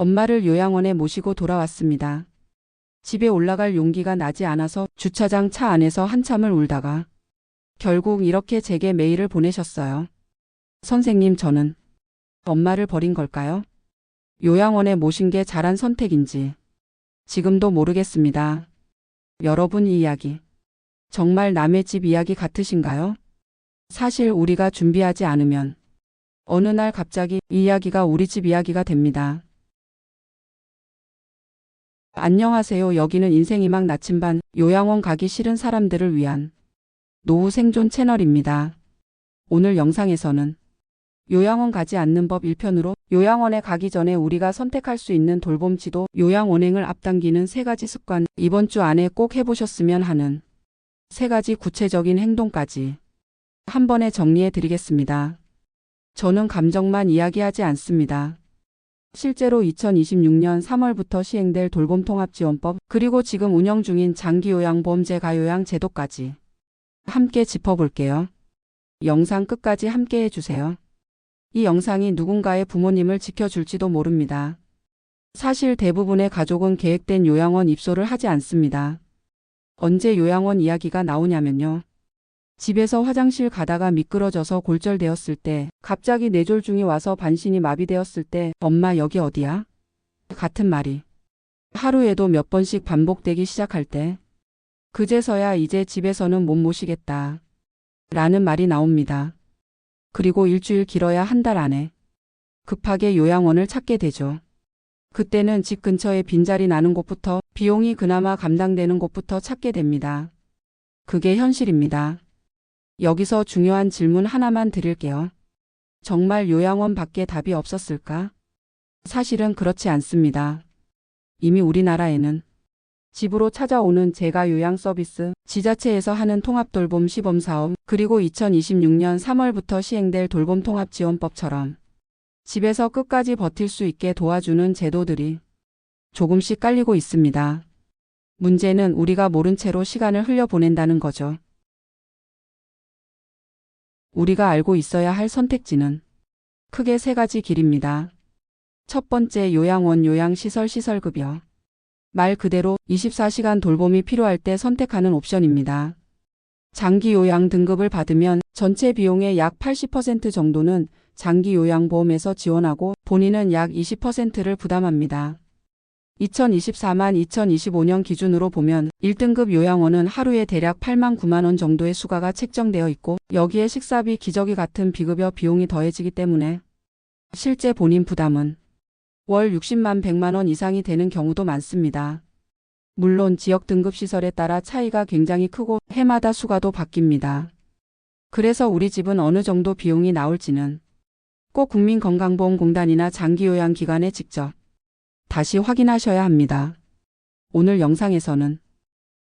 엄마를 요양원에 모시고 돌아왔습니다. 집에 올라갈 용기가 나지 않아서 주차장 차 안에서 한참을 울다가 결국 이렇게 제게 메일을 보내셨어요. 선생님, 저는 엄마를 버린 걸까요? 요양원에 모신 게 잘한 선택인지 지금도 모르겠습니다. 여러분, 이 이야기 정말 남의 집 이야기 같으신가요? 사실 우리가 준비하지 않으면 어느 날 갑자기 이 이야기가 우리 집 이야기가 됩니다. 안녕하세요. 여기는 인생이막 나침반 요양원 가기 싫은 사람들을 위한 노후 생존 채널입니다. 오늘 영상에서는 요양원 가지 않는 법 1편으로 요양원에 가기 전에 우리가 선택할 수 있는 돌봄 지도, 요양 원행을 앞당기는 3가지 습관, 이번 주 안에 꼭 해보셨으면 하는 3가지 구체적인 행동까지 한 번에 정리해 드리겠습니다. 저는 감정만 이야기하지 않습니다. 실제로 2026년 3월부터 시행될 돌봄통합지원법, 그리고 지금 운영 중인 장기요양보험 재가요양 제도까지 함께 짚어볼게요. 영상 끝까지 함께 해주세요. 이 영상이 누군가의 부모님을 지켜줄지도 모릅니다. 사실 대부분의 가족은 계획된 요양원 입소를 하지 않습니다. 언제 요양원 이야기가 나오냐면요. 집에서 화장실 가다가 미끄러져서 골절되었을 때, 갑자기 뇌졸중이 와서 반신이 마비되었을 때, 엄마 여기 어디야? 같은 말이 하루에도 몇 번씩 반복되기 시작할 때, 그제서야 이제 집에서는 못 모시겠다 라는 말이 나옵니다. 그리고 일주일 길어야 한 달 안에 급하게 요양원을 찾게 되죠. 그때는 집 근처에 빈자리 나는 곳부터, 비용이 그나마 감당되는 곳부터 찾게 됩니다. 그게 현실입니다. 여기서 중요한 질문 하나만 드릴게요. 정말 요양원 밖에 답이 없었을까? 사실은 그렇지 않습니다. 이미 우리나라에는 집으로 찾아오는 재가요양 서비스, 지자체에서 하는 통합돌봄 시범사업, 그리고 2026년 3월부터 시행될 돌봄통합지원법처럼 집에서 끝까지 버틸 수 있게 도와주는 제도들이 조금씩 깔리고 있습니다. 문제는 우리가 모른 채로 시간을 흘려보낸다는 거죠. 우리가 알고 있어야 할 선택지는 크게 3가지 길입니다. 첫 번째, 요양원 요양시설 시설급여. 말 그대로 24시간 돌봄이 필요할 때 선택하는 옵션입니다. 장기요양 등급을 받으면 전체 비용의 약 80% 정도는 장기요양보험에서 지원하고 본인은 약 20%를 부담합니다. 2025년 기준으로 보면 1등급 요양원은 하루에 대략 8만 9만 원 정도의 수가가 책정되어 있고, 여기에 식사비, 기저귀 같은 비급여 비용이 더해지기 때문에 실제 본인 부담은 월 60만 100만 원 이상이 되는 경우도 많습니다. 물론 지역 등급 시설에 따라 차이가 굉장히 크고 해마다 수가도 바뀝니다. 그래서 우리 집은 어느 정도 비용이 나올지는 꼭 국민건강보험공단이나 장기요양기관에 직접 다시 확인하셔야 합니다. 오늘 영상에서는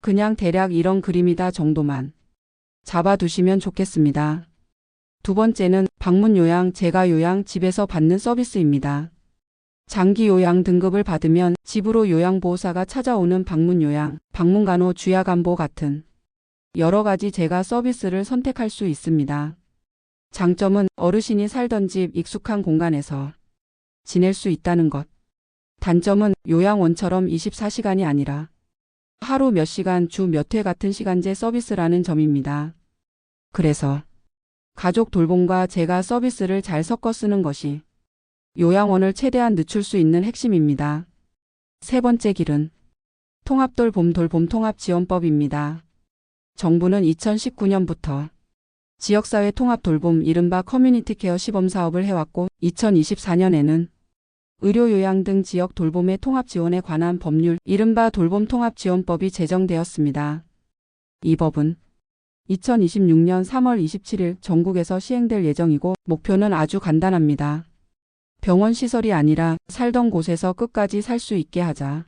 그냥 대략 이런 그림이다 정도만 잡아두시면 좋겠습니다. 두 번째는 방문요양, 재가요양, 집에서 받는 서비스입니다. 장기요양 등급을 받으면 집으로 요양보호사가 찾아오는 방문요양, 방문간호, 주야간보 같은 여러 가지 재가 서비스를 선택할 수 있습니다. 장점은 어르신이 살던 집 익숙한 공간에서 지낼 수 있다는 것. 단점은 요양원처럼 24시간이 아니라 하루 몇 시간, 주 몇 회 같은 시간제 서비스라는 점입니다. 그래서 가족 돌봄과 재가 서비스를 잘 섞어 쓰는 것이 요양원을 최대한 늦출 수 있는 핵심입니다. 세 번째 길은 통합돌봄 통합지원법입니다. 정부는 2019년부터 지역사회 통합돌봄, 이른바 커뮤니티 케어 시범사업을 해왔고, 2024년에는 의료요양 등 지역 돌봄의 통합지원에 관한 법률, 이른바 돌봄통합지원법이 제정되었습니다. 이 법은 2026년 3월 27일 전국에서 시행될 예정이고, 목표는 아주 간단합니다. 병원 시설이 아니라 살던 곳에서 끝까지 살 수 있게 하자.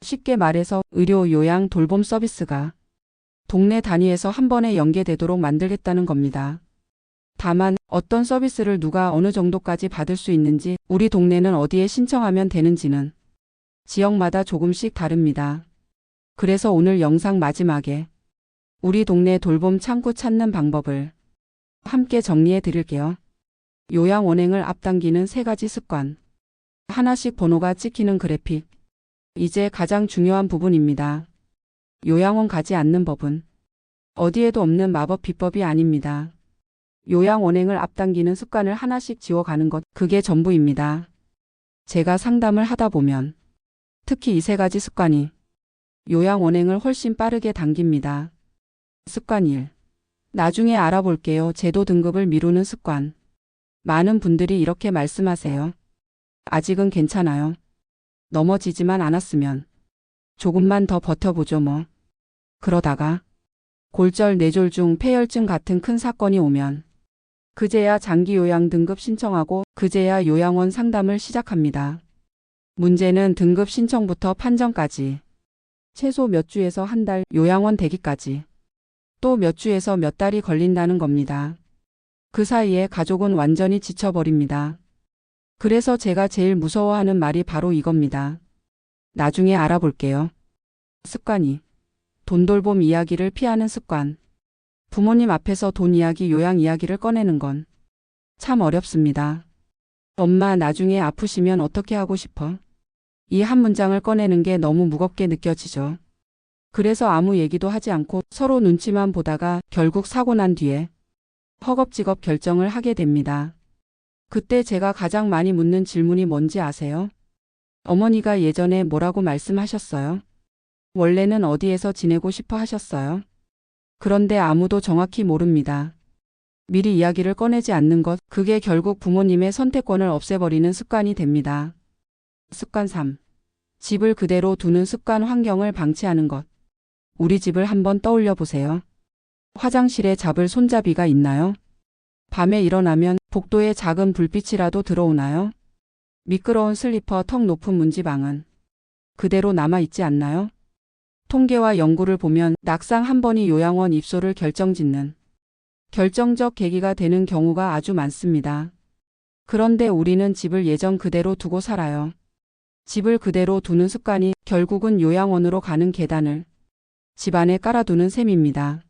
쉽게 말해서 의료, 요양, 돌봄 서비스가 동네 단위에서 한 번에 연계되도록 만들겠다는 겁니다. 다만 어떤 서비스를 누가 어느 정도까지 받을 수 있는지, 우리 동네는 어디에 신청하면 되는지는 지역마다 조금씩 다릅니다. 그래서 오늘 영상 마지막에 우리 동네 돌봄 창구 찾는 방법을 함께 정리해 드릴게요. 요양 원행을 앞당기는 3가지 습관. 하나씩 번호가 찍히는 그래픽. 이제 가장 중요한 부분입니다. 요양원 가지 않는 법은 어디에도 없는 마법 비법이 아닙니다. 요양원행을 앞당기는 습관을 하나씩 지워가는 것, 그게 전부입니다. 제가 상담을 하다 보면 특히 이 세 가지 습관이 요양원행을 훨씬 빠르게 당깁니다. 습관 1. 나중에 알아볼게요. 제도 등급을 미루는 습관. 많은 분들이 이렇게 말씀하세요. 아직은 괜찮아요. 넘어지지만 않았으면 조금만 더 버텨보죠 뭐. 그러다가 골절, 뇌졸 중 폐혈증 같은 큰 사건이 오면 그제야 장기 요양 등급 신청하고 그제야 요양원 상담을 시작합니다. 문제는 등급 신청부터 판정까지 최소 몇 주에서 한 달, 요양원 대기까지 또 몇 주에서 몇 달이 걸린다는 겁니다. 그 사이에 가족은 완전히 지쳐버립니다. 그래서 제가 제일 무서워하는 말이 바로 이겁니다. 나중에 알아볼게요. 습관 2. 돈돌봄 이야기를 피하는 습관. 부모님 앞에서 돈 이야기, 요양 이야기를 꺼내는 건 참 어렵습니다. 엄마, 나중에 아프시면 어떻게 하고 싶어? 이 한 문장을 꺼내는 게 너무 무겁게 느껴지죠. 그래서 아무 얘기도 하지 않고 서로 눈치만 보다가 결국 사고 난 뒤에 허겁지겁 결정을 하게 됩니다. 그때 제가 가장 많이 묻는 질문이 뭔지 아세요? 어머니가 예전에 뭐라고 말씀하셨어요? 원래는 어디에서 지내고 싶어 하셨어요? 그런데 아무도 정확히 모릅니다. 미리 이야기를 꺼내지 않는 것, 그게 결국 부모님의 선택권을 없애버리는 습관이 됩니다. 습관 3. 집을 그대로 두는 습관. 환경을 방치하는 것. 우리 집을 한번 떠올려 보세요. 화장실에 잡을 손잡이가 있나요? 밤에 일어나면 복도에 작은 불빛이라도 들어오나요? 미끄러운 슬리퍼, 턱 높은 문지방은 그대로 남아있지 않나요? 통계와 연구를 보면 낙상 한 번이 요양원 입소를 결정짓는 결정적 계기가 되는 경우가 아주 많습니다. 그런데 우리는 집을 예전 그대로 두고 살아요. 집을 그대로 두는 습관이 결국은 요양원으로 가는 계단을 집안에 깔아두는 셈입니다.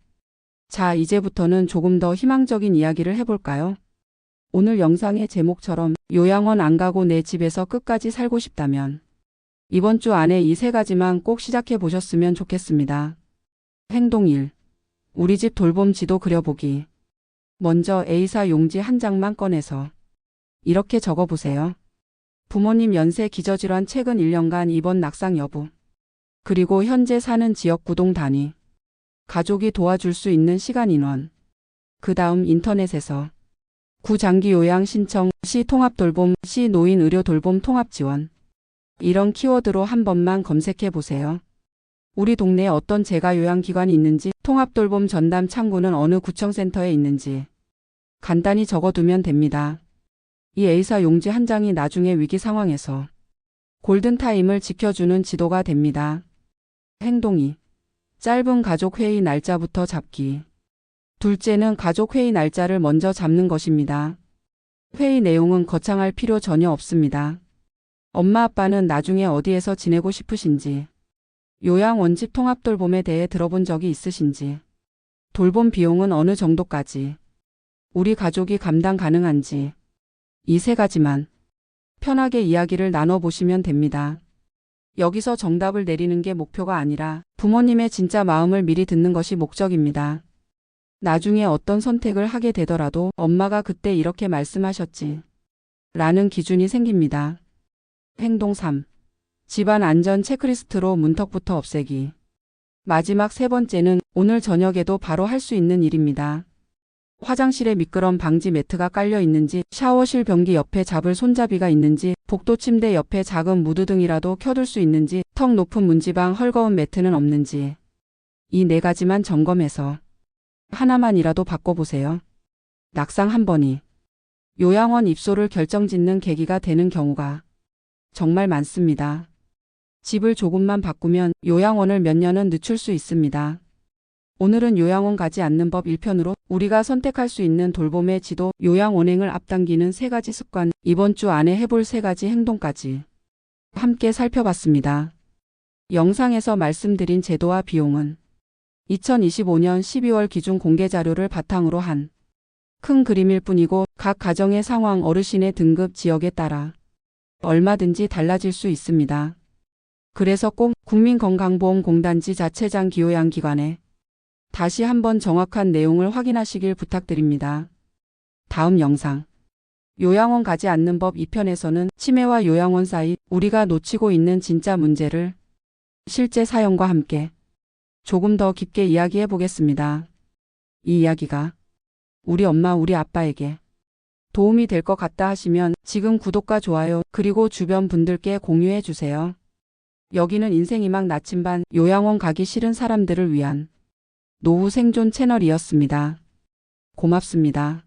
자, 이제부터는 조금 더 희망적인 이야기를 해볼까요? 오늘 영상의 제목처럼 요양원 안 가고 내 집에서 끝까지 살고 싶다면 이번 주 안에 이 세 가지만 꼭 시작해 보셨으면 좋겠습니다. 행동 1. 우리 집 돌봄 지도 그려보기. 먼저 A사 용지 한 장만 꺼내서 이렇게 적어보세요. 부모님 연세 기저질환 최근 1년간 입원 낙상 여부. 그리고 현재 사는 지역 구동 단위. 가족이 도와줄 수 있는 시간 인원. 그 다음 인터넷에서 구장기 요양 신청, 시 통합 돌봄, 시 노인 의료 돌봄 통합 지원. 이런 키워드로 한 번만 검색해 보세요. 우리 동네에 어떤 재가 요양기관이 있는지, 통합 돌봄 전담 창구는 어느 구청센터에 있는지 간단히 적어두면 됩니다. 이 A사 용지 한 장이 나중에 위기 상황에서 골든타임을 지켜주는 지도가 됩니다. 행동 2. 짧은 가족회의 날짜부터 잡기. 둘째는 가족회의 날짜를 먼저 잡는 것입니다. 회의 내용은 거창할 필요 전혀 없습니다. 엄마 아빠는 나중에 어디에서 지내고 싶으신지, 요양 원집 통합 돌봄에 대해 들어본 적이 있으신지, 돌봄 비용은 어느 정도까지, 우리 가족이 감당 가능한지, 이 세 가지만 편하게 이야기를 나눠보시면 됩니다. 여기서 정답을 내리는 게 목표가 아니라 부모님의 진짜 마음을 미리 듣는 것이 목적입니다. 나중에 어떤 선택을 하게 되더라도 엄마가 그때 이렇게 말씀하셨지 라는 기준이 생깁니다. 행동 3. 집안 안전 체크리스트로 문턱부터 없애기. 마지막 세 번째는 오늘 저녁에도 바로 할 수 있는 일입니다. 화장실에 미끄럼 방지 매트가 깔려 있는지, 샤워실 변기 옆에 잡을 손잡이가 있는지, 복도 침대 옆에 작은 무드등이라도 켜둘 수 있는지, 턱 높은 문지방 헐거운 매트는 없는지. 이 네 가지만 점검해서 하나만이라도 바꿔보세요. 낙상 한 번이 요양원 입소를 결정짓는 계기가 되는 경우가 정말 많습니다. 집을 조금만 바꾸면 요양원을 몇 년은 늦출 수 있습니다. 오늘은 요양원 가지 않는 법 1편으로 우리가 선택할 수 있는 돌봄의 지도, 요양원행을 앞당기는 세 가지 습관, 이번 주 안에 해볼 세 가지 행동까지 함께 살펴봤습니다. 영상에서 말씀드린 제도와 비용은 2025년 12월 기준 공개 자료를 바탕으로 한 큰 그림일 뿐이고 각 가정의 상황, 어르신의 등급, 지역에 따라 얼마든지 달라질 수 있습니다. 그래서 꼭 국민건강보험공단지 자체장 기요양기관에 다시 한번 정확한 내용을 확인하시길 부탁드립니다. 다음 영상. 요양원 가지 않는 법 2편에서는 치매와 요양원 사이 우리가 놓치고 있는 진짜 문제를 실제 사연과 함께 조금 더 깊게 이야기해 보겠습니다. 이 이야기가 우리 엄마, 우리 아빠에게 도움이 될 것 같다 하시면 지금 구독과 좋아요 그리고 주변 분들께 공유해 주세요. 여기는 인생희망 나침반 요양원 가기 싫은 사람들을 위한 노후 생존 채널이었습니다. 고맙습니다.